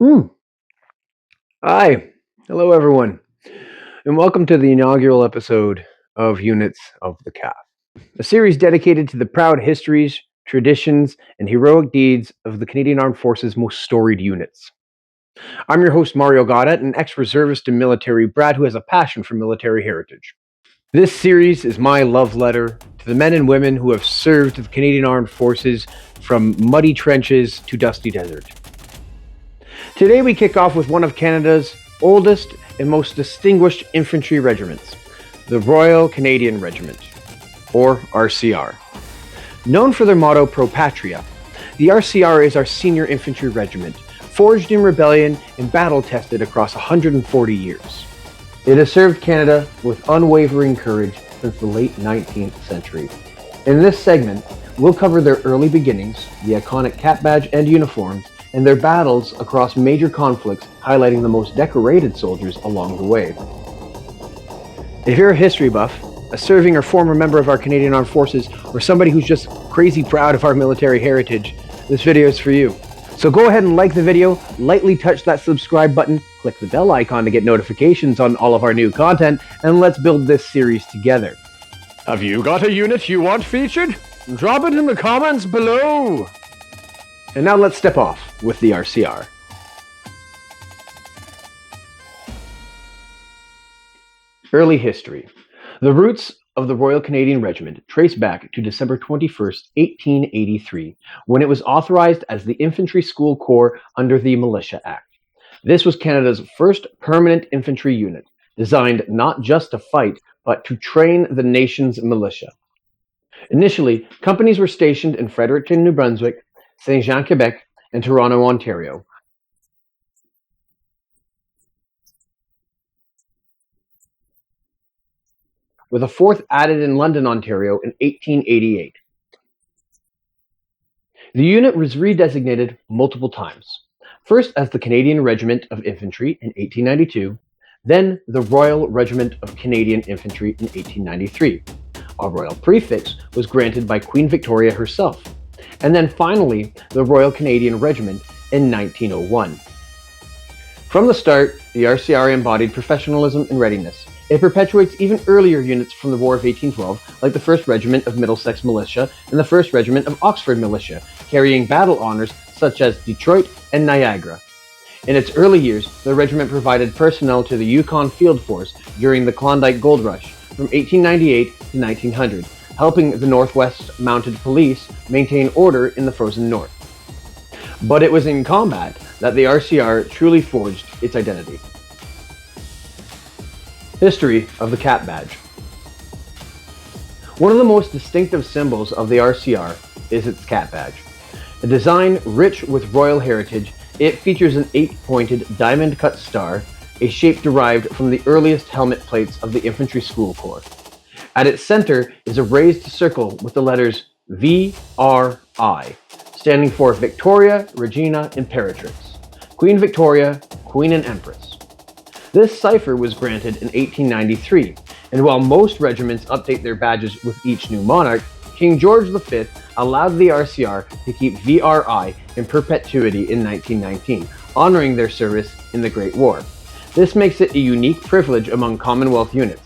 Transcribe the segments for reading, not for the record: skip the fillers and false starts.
Hmm. Hi. Hello, everyone, and welcome to the inaugural episode of Units of the CAF, a series dedicated to the proud histories, traditions, and heroic deeds of the Canadian Armed Forces' most storied units. I'm your host, Mario Gaudet, an ex-reservist and military brat who has a passion for military heritage. This series is my love letter to the men and women who have served the Canadian Armed Forces from muddy trenches to dusty desert. Today we kick off with one of Canada's oldest and most distinguished infantry regiments, the Royal Canadian Regiment, or RCR. Known for their motto, Pro Patria, the RCR is our senior infantry regiment, forged in rebellion and battle-tested across 140 years. It has served Canada with unwavering courage since the late 19th century. In this segment, we'll cover their early beginnings, the iconic cap badge and uniform, and their battles across major conflicts, highlighting the most decorated soldiers along the way. If you're a history buff, a serving or former member of our Canadian Armed Forces, or somebody who's just crazy proud of our military heritage, this video is for you. So go ahead and like the video, lightly touch that subscribe button, click the bell icon to get notifications on all of our new content, and let's build this series together. Have you got a unit you want featured? Drop it in the comments below! And now let's step off with the RCR. Early history. The roots of the Royal Canadian Regiment trace back to December 21st, 1883, when it was authorized as the Infantry School Corps under the Militia Act. This was Canada's first permanent infantry unit, designed not just to fight, but to train the nation's militia. Initially, companies were stationed in Fredericton, New Brunswick, Saint-Jean, Quebec, and Toronto, Ontario. With a fourth added in London, Ontario in 1888. The unit was redesignated multiple times, first as the Canadian Regiment of Infantry in 1892, then the Royal Regiment of Canadian Infantry in 1893. A royal prefix was granted by Queen Victoria herself, and then finally the Royal Canadian Regiment in 1901. From the start, the RCR embodied professionalism and readiness. It perpetuates even earlier units from the War of 1812, like the 1st Regiment of Middlesex Militia and the 1st Regiment of Oxford Militia, carrying battle honours such as Detroit and Niagara. In its early years, the regiment provided personnel to the Yukon Field Force during the Klondike Gold Rush from 1898 to 1900, helping the Northwest Mounted Police maintain order in the frozen north. But it was in combat that the RCR truly forged its identity. History of the cap badge. One of the most distinctive symbols of the RCR is its cap badge. A design rich with royal heritage, it features an 8-pointed diamond-cut star, a shape derived from the earliest helmet plates of the Infantry School Corps. At its center is a raised circle with the letters VRI, standing for Victoria Regina Imperatrix, Queen Victoria, Queen and Empress. This cipher was granted in 1893, and while most regiments update their badges with each new monarch, King George V allowed the RCR to keep VRI in perpetuity in 1919, honoring their service in the Great War. This makes it a unique privilege among Commonwealth units.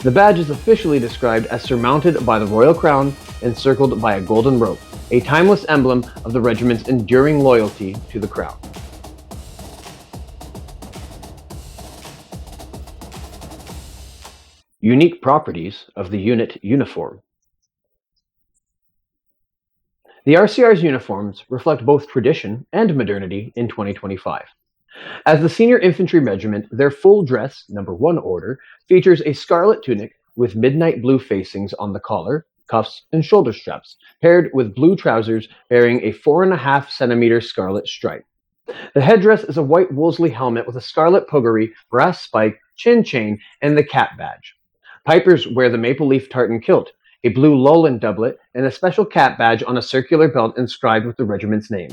The badge is officially described as surmounted by the royal crown, encircled by a golden rope, a timeless emblem of the regiment's enduring loyalty to the crown. Unique properties of the unit uniform. The RCR's uniforms reflect both tradition and modernity in 2025. As the Senior Infantry Regiment, their full dress, number 1 order, features a scarlet tunic with midnight blue facings on the collar, cuffs, and shoulder straps, paired with blue trousers bearing a 4.5 centimeter scarlet stripe. The headdress is a white Wolseley helmet with a scarlet puggaree, brass spike, chin chain, and the cap badge. Pipers wear the maple leaf tartan kilt, a blue Lowland doublet, and a special cap badge on a circular belt inscribed with the regiment's name.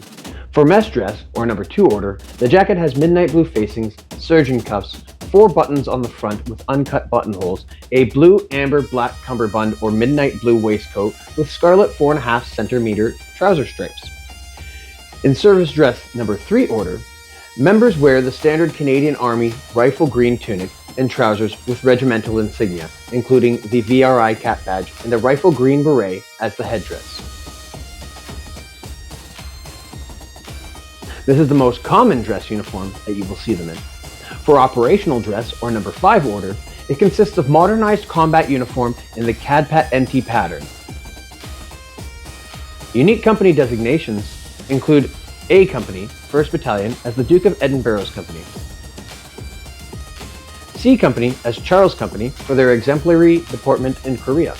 For mess dress, or number 2 order, the jacket has midnight blue facings, surgeon cuffs, 4 buttons on the front with uncut buttonholes, a blue, amber, black cummerbund or midnight blue waistcoat with scarlet 4.5 centimeter trouser stripes. In service dress number 3 order, Members wear the standard Canadian Army rifle green tunic and trousers with regimental insignia, including the VRI cap badge and a rifle green beret as the headdress. This is the most common dress uniform that you will see them in. For operational dress, or number 5 order, it consists of modernized combat uniform in the CADPAT NT pattern. Unique company designations include A Company, 1st Battalion, as the Duke of Edinburgh's Company. C Company as Charles Company for their exemplary deportment in Korea.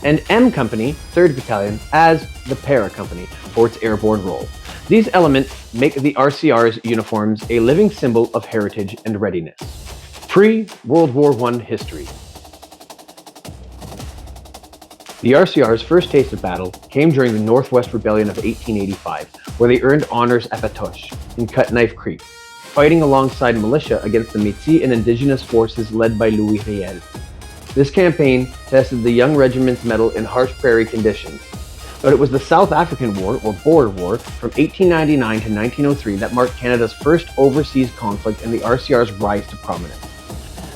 And M Company, 3rd Battalion, as the Para Company for its airborne role. These elements make the RCR's uniforms a living symbol of heritage and readiness. Pre-World War I history. The RCR's first taste of battle came during the Northwest Rebellion of 1885, where they earned honors at Batoche in Cut Knife Creek, fighting alongside militia against the Métis and Indigenous forces led by Louis Riel. This campaign tested the young regiment's mettle in harsh prairie conditions. But it was the South African War, or Boer War, from 1899 to 1903 that marked Canada's first overseas conflict and the RCR's rise to prominence.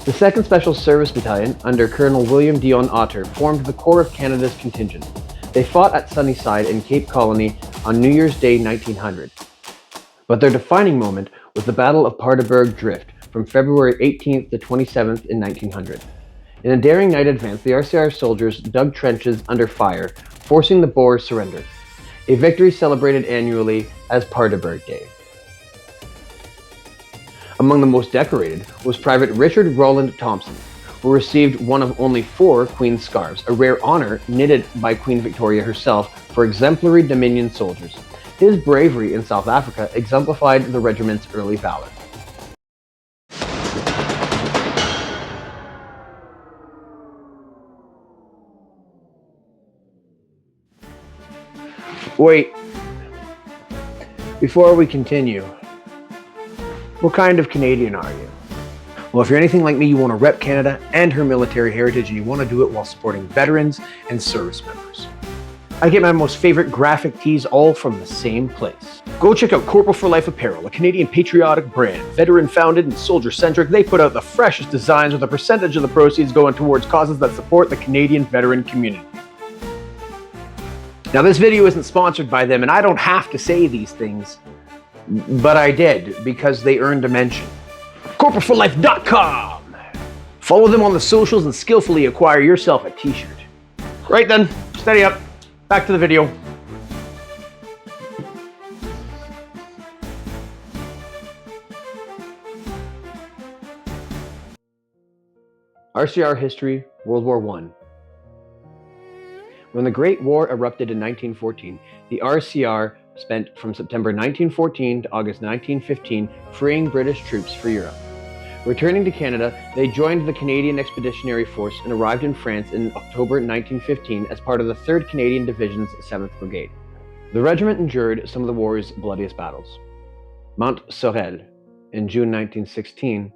The 2nd Special Service Battalion, under Colonel William Dion Otter, formed the core of Canada's contingent. They fought at Sunnyside and Cape Colony on New Year's Day 1900. But their defining moment was the Battle of Paardeberg Drift from February 18th to 27th in 1900. In a daring night advance, the RCR soldiers dug trenches under fire, forcing the Boers' surrender, a victory celebrated annually as Paardeberg Day. Among the most decorated was Private Richard Roland Thompson, who received one of only 4 Queen's scarves, a rare honor knitted by Queen Victoria herself for exemplary Dominion soldiers. His bravery in South Africa exemplified the regiment's early valor. Wait, before we continue, what kind of Canadian are you? Well, if you're anything like me, you want to rep Canada and her military heritage, and you want to do it while supporting veterans and service members. I get my most favorite graphic tees all from the same place. Go check out Corporal for Life Apparel, a Canadian patriotic brand, veteran-founded and soldier-centric. They put out the freshest designs with a percentage of the proceeds going towards causes that support the Canadian veteran community. Now, this video isn't sponsored by them, and I don't have to say these things, but I did because they earned a mention. CorporalForLife.com! Follow them on the socials and skillfully acquire yourself a t-shirt. Right then, steady up. Back to the video. RCR history, World War I. When the Great War erupted in 1914, the RCR spent from September 1914 to August 1915 freeing British troops for Europe. Returning to Canada, they joined the Canadian Expeditionary Force and arrived in France in October 1915 as part of the 3rd Canadian Division's 7th Brigade. The regiment endured some of the war's bloodiest battles. Mount Sorel in June 1916,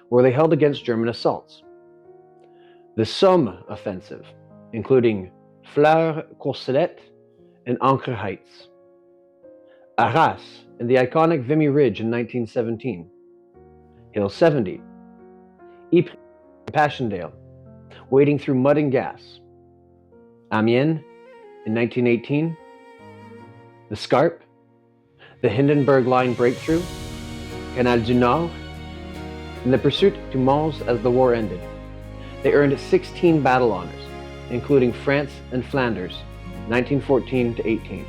where they held against German assaults. The Somme Offensive, including Fleur Courcelette and Ancre Heights. Arras and the iconic Vimy Ridge in 1917. Hill 70. Ypres and Passchendaele, wading through mud and gas. Amiens in 1918. The Scarpe, the Hindenburg Line breakthrough, Canal du Nord, and the pursuit to Mons as the war ended. They earned 16 battle honors, including France and Flanders, 1914 to 18.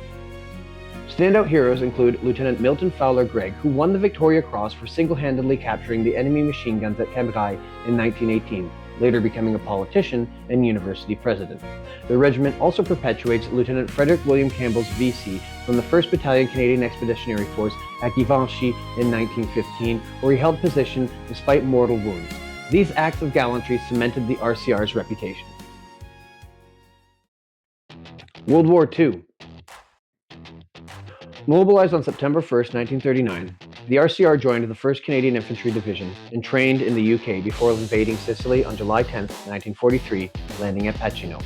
Standout heroes include Lieutenant Milton Fowler Gregg, who won the Victoria Cross for single-handedly capturing the enemy machine guns at Cambrai in 1918, later becoming a politician and university president. The regiment also perpetuates Lieutenant Frederick William Campbell's VC from the 1st Battalion Canadian Expeditionary Force at Givenchy in 1915, where he held position despite mortal wounds. These acts of gallantry cemented the RCR's reputation. World War II. Mobilized on September 1st, 1939, the RCR joined the 1st Canadian Infantry Division and trained in the UK before invading Sicily on July 10, 1943, landing at Pacino.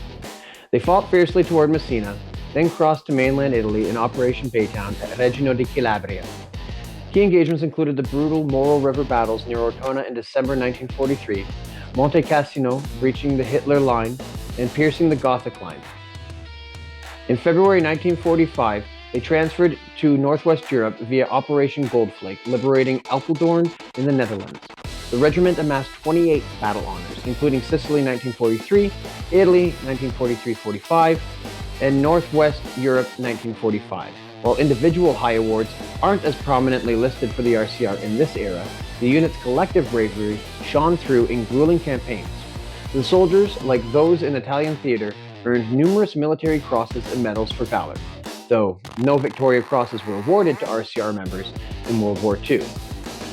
They fought fiercely toward Messina, then crossed to mainland Italy in Operation Baytown at Regino di Calabria. Key engagements included the brutal Moro River battles near Ortona in December 1943, Monte Cassino breaching the Hitler line and piercing the Gothic line. In February 1945, they transferred to Northwest Europe via Operation Goldflake, liberating Apeldoorn in the Netherlands. The regiment amassed 28 battle honors, including Sicily 1943, Italy 1943-45, and Northwest Europe 1945. While individual high awards aren't as prominently listed for the RCR in this era, the unit's collective bravery shone through in grueling campaigns. The soldiers, like those in Italian theater, earned numerous military crosses and medals for valor, though no Victoria Crosses were awarded to RCR members in World War II.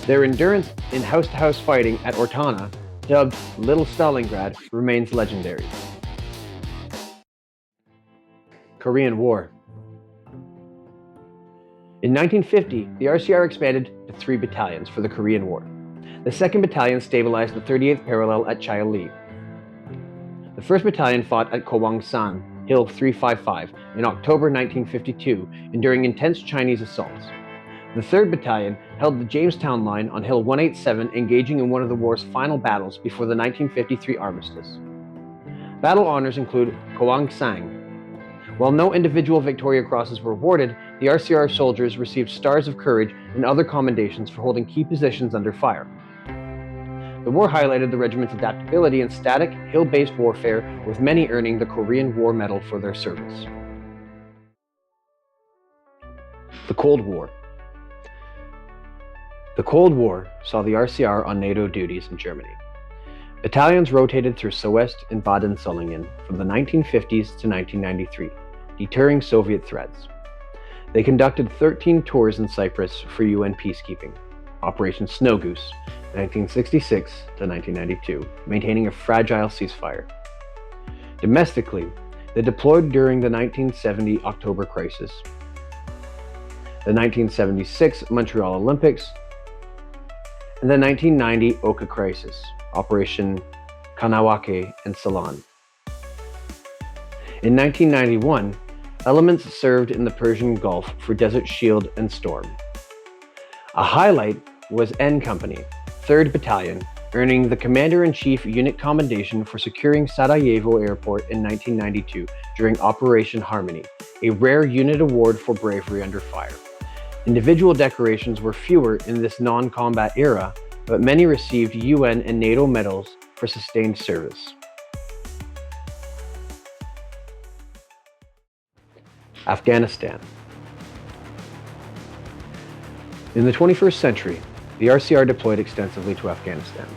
Their endurance in house-to-house fighting at Ortona, dubbed Little Stalingrad, remains legendary. Korean War. In 1950, the RCR expanded to 3 battalions for the Korean War. The 2nd Battalion stabilized the 38th parallel at Chia-Li. The 1st Battalion fought at Kawangsan, Hill 355, in October 1952, enduring intense Chinese assaults. The 3rd Battalion held the Jamestown Line on Hill 187, engaging in one of the war's final battles before the 1953 armistice. Battle honors include Kawangsan. While no individual Victoria Crosses were awarded, the RCR soldiers received Stars of Courage and other commendations for holding key positions under fire. The war highlighted the regiment's adaptability in static, hill-based warfare, with many earning the Korean War Medal for their service. The Cold War. The Cold War saw the RCR on NATO duties in Germany. Battalions rotated through Soest and Baden-Sullingen from the 1950s to 1993, deterring Soviet threats. They conducted 13 tours in Cyprus for UN peacekeeping, Operation Snow Goose, 1966 to 1992, maintaining a fragile ceasefire. Domestically, they deployed during the 1970 October Crisis, the 1976 Montreal Olympics, and the 1990 Oka Crisis, Operation Kanawake and Ceylon. In 1991, elements served in the Persian Gulf for Desert Shield and Storm. A highlight was N Company, 3rd Battalion, earning the Commander-in-Chief Unit Commendation for securing Sarajevo Airport in 1992 during Operation Harmony, a rare unit award for bravery under fire. Individual decorations were fewer in this non-combat era, but many received UN and NATO medals for sustained service. Afghanistan. In the 21st century, the RCR deployed extensively to Afghanistan.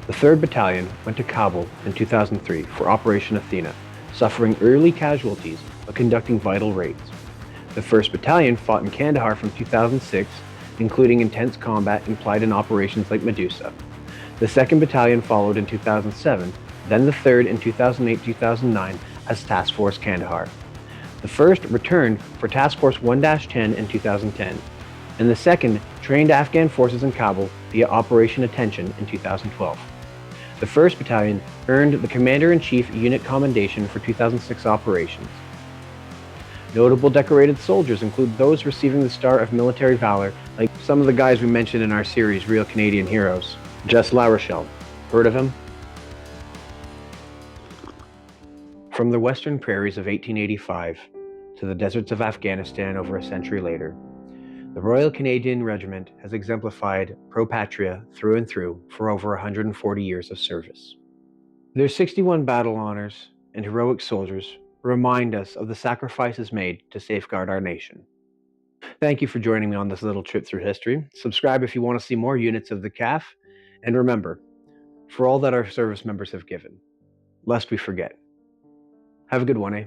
The 3rd Battalion went to Kabul in 2003 for Operation Athena, suffering early casualties but conducting vital raids. The 1st Battalion fought in Kandahar from 2006, including intense combat implied in operations like Medusa. The 2nd Battalion followed in 2007, then the 3rd in 2008-2009 as Task Force Kandahar. The 1st returned for Task Force 1-10 in 2010, and the 2nd trained Afghan forces in Kabul via Operation Attention in 2012. The 1st Battalion earned the Commander-in-Chief Unit Commendation for 2006 operations. Notable decorated soldiers include those receiving the Star of Military Valor, like some of the guys we mentioned in our series, Real Canadian Heroes. Jess La Rochelle. Heard of him? From the western prairies of 1885 to the deserts of Afghanistan over a century later, the Royal Canadian Regiment has exemplified pro-patria through and through for over 140 years of service. Their 61 battle honors and heroic soldiers remind us of the sacrifices made to safeguard our nation. Thank you for joining me on this little trip through history. Subscribe if you want to see more units of the CAF, and remember, for all that our service members have given, lest we forget. Have a good one, eh?